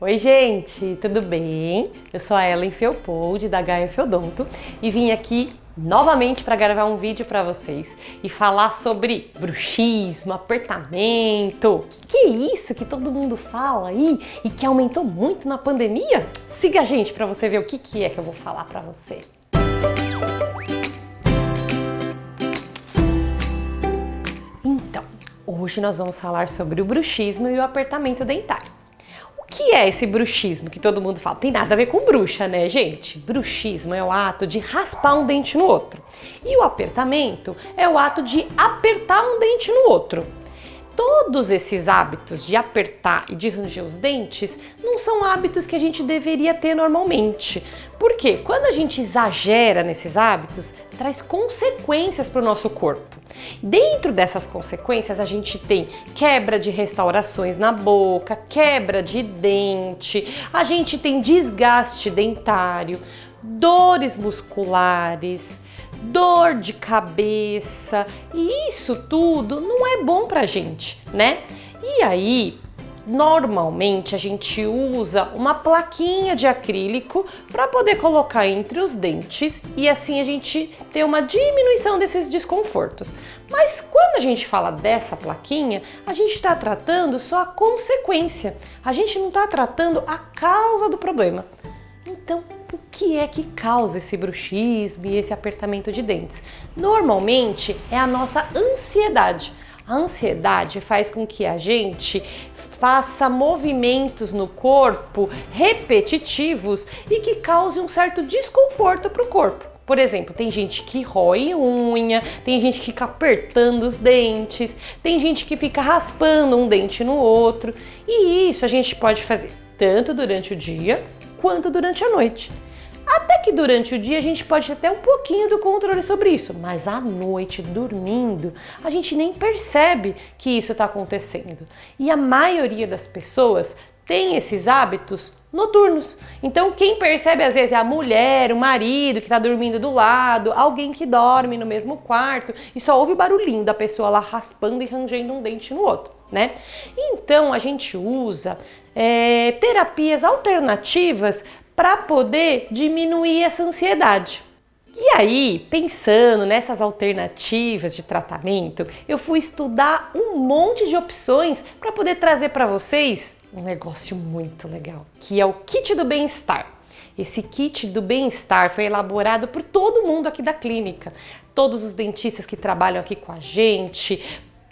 Oi gente, tudo bem? Eu sou a Ellen Felpold da HF Odonto e vim aqui novamente para gravar um vídeo para vocês e falar sobre bruxismo, apertamento. Que é isso que todo mundo fala aí e que aumentou muito na pandemia? Siga a gente para você ver o que é que eu vou falar para você. Então, hoje nós vamos falar sobre o bruxismo e o apertamento dentário. O que é esse bruxismo que todo mundo fala? Tem nada a ver com bruxa, né, gente? Bruxismo é o ato de raspar um dente no outro. E o apertamento é o ato de apertar um dente no outro. Todos esses hábitos de apertar e de ranger os dentes não são hábitos que a gente deveria ter normalmente. Porque quando a gente exagera nesses hábitos, traz consequências para o nosso corpo. Dentro dessas consequências, a gente tem quebra de restaurações na boca, quebra de dente, a gente tem desgaste dentário, dores musculares, dor de cabeça, e isso tudo não é bom pra gente, né? E aí, normalmente a gente usa uma plaquinha de acrílico para poder colocar entre os dentes e assim a gente ter uma diminuição desses desconfortos. Mas quando a gente fala dessa plaquinha, a gente está tratando só a consequência, a gente não está tratando a causa do problema. Então, o que é que causa esse bruxismo e esse apertamento de dentes? Normalmente é a nossa ansiedade. A ansiedade faz com que a gente faça movimentos no corpo repetitivos e que cause um certo desconforto para o corpo. Por exemplo, tem gente que rói unha, tem gente que fica apertando os dentes, tem gente que fica raspando um dente no outro. E isso a gente pode fazer tanto durante o dia quanto durante a noite. Até que durante o dia a gente pode ter um pouquinho do controle sobre isso, mas à noite, dormindo, a gente nem percebe que isso está acontecendo. E a maioria das pessoas tem esses hábitos noturnos. Então quem percebe às vezes é a mulher, o marido que está dormindo do lado, alguém que dorme no mesmo quarto e só ouve o barulhinho da pessoa lá raspando e rangendo um dente no outro, né? Então a gente usa terapias alternativas para poder diminuir essa ansiedade. E aí, pensando nessas alternativas de tratamento, eu fui estudar um monte de opções para poder trazer para vocês um negócio muito legal, que é o Kit do Bem-Estar. Esse Kit do Bem-Estar foi elaborado por todo mundo aqui da clínica, todos os dentistas que trabalham aqui com a gente,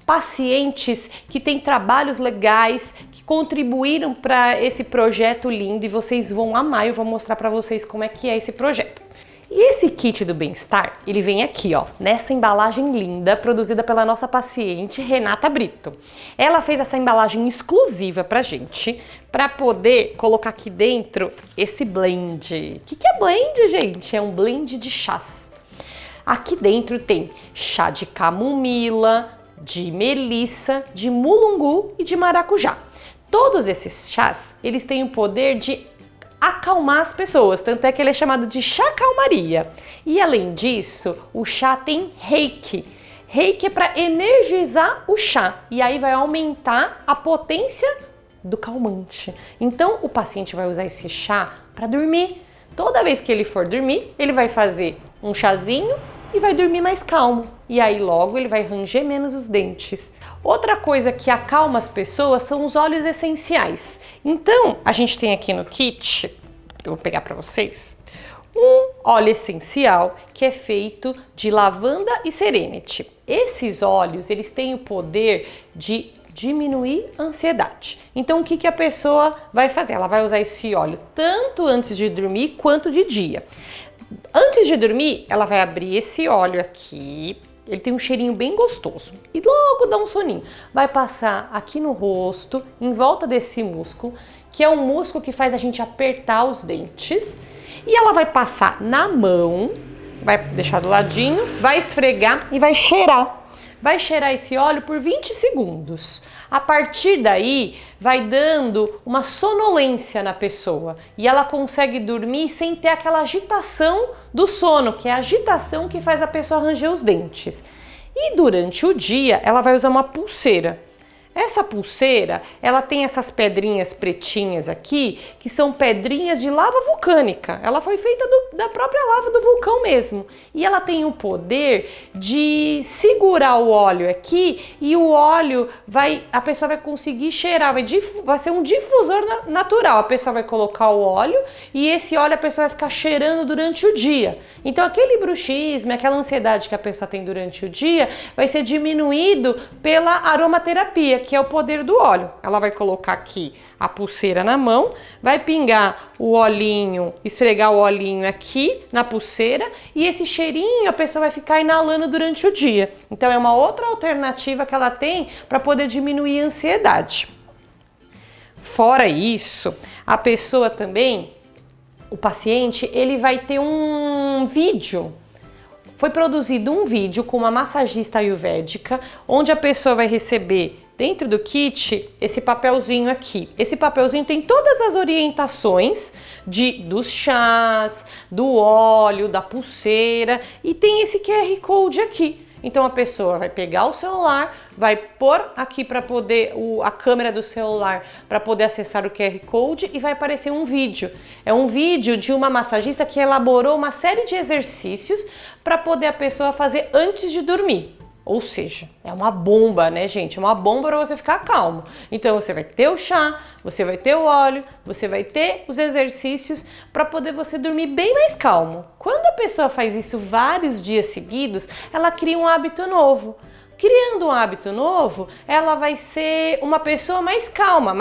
pacientes que têm trabalhos legais, que contribuíram para esse projeto lindo e vocês vão amar, eu vou mostrar para vocês como é que é esse projeto. E esse Kit do Bem-Estar, ele vem aqui, ó, nessa embalagem linda, produzida pela nossa paciente Renata Brito. Ela fez essa embalagem exclusiva pra gente, para poder colocar aqui dentro esse blend. O que é blend, gente? É um blend de chás. Aqui dentro tem chá de camomila, de melissa, de mulungu e de maracujá. Todos esses chás, eles têm o poder de acalmar as pessoas, tanto é que ele é chamado de chá calmaria. E além disso, o chá tem reiki. Reiki é para energizar o chá e aí vai aumentar a potência do calmante. Então o paciente vai usar esse chá para dormir. Toda vez que ele for dormir, ele vai fazer um chazinho e vai dormir mais calmo. E aí logo ele vai ranger menos os dentes. Outra coisa que acalma as pessoas são os óleos essenciais. Então, a gente tem aqui no kit, eu vou pegar para vocês, um óleo essencial que é feito de lavanda e serenity. Esses óleos, eles têm o poder de diminuir a ansiedade. Então, o que a pessoa vai fazer? Ela vai usar esse óleo tanto antes de dormir quanto de dia. Antes de dormir, ela vai abrir esse óleo aqui, ele tem um cheirinho bem gostoso e logo dá um soninho. Vai passar aqui no rosto, em volta desse músculo, que é um músculo que faz a gente apertar os dentes. E ela vai passar na mão, vai deixar do ladinho, vai esfregar e vai cheirar. Vai cheirar esse óleo por 20 segundos. A partir daí, vai dando uma sonolência na pessoa e ela consegue dormir sem ter aquela agitação do sono, que é a agitação que faz a pessoa ranger os dentes. E durante o dia, ela vai usar uma pulseira. Essa pulseira, ela tem essas pedrinhas pretinhas aqui, que são pedrinhas de lava vulcânica. Ela foi feita da própria lava do vulcão mesmo. E ela tem o poder de segurar o óleo aqui e o óleo a pessoa vai conseguir cheirar, vai ser um difusor natural. A pessoa vai colocar o óleo e esse óleo a pessoa vai ficar cheirando durante o dia. Então aquele bruxismo, aquela ansiedade que a pessoa tem durante o dia, vai ser diminuído pela aromaterapia, que é o poder do óleo. Ela vai colocar aqui a pulseira na mão, vai pingar o olhinho, esfregar o olhinho aqui na pulseira e esse cheirinho a pessoa vai ficar inalando durante o dia. Então é uma outra alternativa que ela tem para poder diminuir a ansiedade. Fora isso, a pessoa também, o paciente, ele vai ter um vídeo. Foi produzido um vídeo com uma massagista ayurvédica, onde a pessoa vai receber dentro do kit esse papelzinho aqui. Esse papelzinho tem todas as orientações dos chás, do óleo, da pulseira e tem esse QR Code aqui. Então a pessoa vai pegar o celular, vai pôr aqui para poder a câmera do celular para poder acessar o QR Code e vai aparecer um vídeo. É um vídeo de uma massagista que elaborou uma série de exercícios para poder a pessoa fazer antes de dormir. Ou seja, é uma bomba, né, gente? É uma bomba para você ficar calmo. Então você vai ter o chá, você vai ter o óleo, você vai ter os exercícios para poder você dormir bem mais calmo. Quando a pessoa faz isso vários dias seguidos, ela cria um hábito novo. Criando um hábito novo, ela vai ser uma pessoa mais calma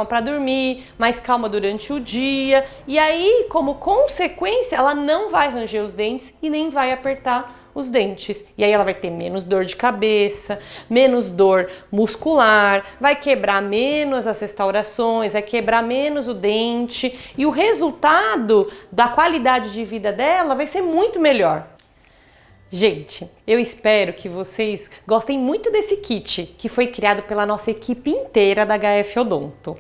para dormir, mais calma durante o dia. E aí, como consequência, ela não vai ranger os dentes e nem vai apertar os dentes. E aí ela vai ter menos dor de cabeça, menos dor muscular, vai quebrar menos as restaurações, vai quebrar menos o dente e o resultado da qualidade de vida dela vai ser muito melhor. Gente, eu espero que vocês gostem muito desse kit que foi criado pela nossa equipe inteira da HF Odonto.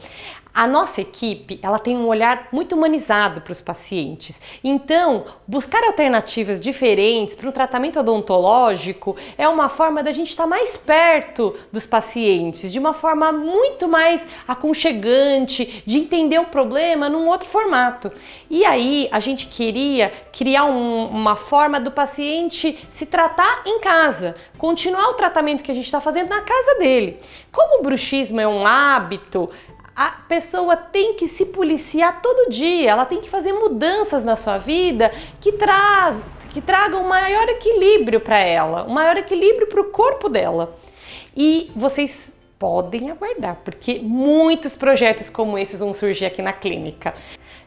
A nossa equipe, ela tem um olhar muito humanizado para os pacientes. Então, buscar alternativas diferentes para um tratamento odontológico é uma forma da gente estar mais perto dos pacientes, de uma forma muito mais aconchegante, de entender o problema num outro formato. E aí, a gente queria criar uma forma do paciente se tratar em casa, continuar o tratamento que a gente está fazendo na casa dele. Como o bruxismo é um hábito, a pessoa tem que se policiar todo dia, ela tem que fazer mudanças na sua vida que tragam um maior equilíbrio para ela, um maior equilíbrio para o corpo dela. E vocês podem aguardar, porque muitos projetos como esses vão surgir aqui na clínica.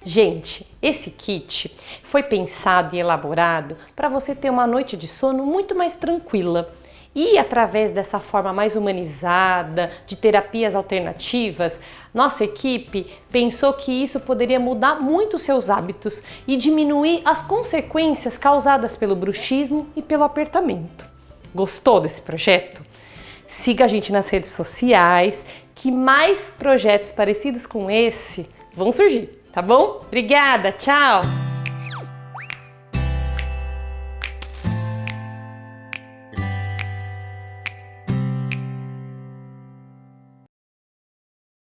Gente, esse kit foi pensado e elaborado para você ter uma noite de sono muito mais tranquila. E através dessa forma mais humanizada, de terapias alternativas, nossa equipe pensou que isso poderia mudar muito os seus hábitos e diminuir as consequências causadas pelo bruxismo e pelo apertamento. Gostou desse projeto? Siga a gente nas redes sociais, que mais projetos parecidos com esse vão surgir, tá bom? Obrigada, tchau!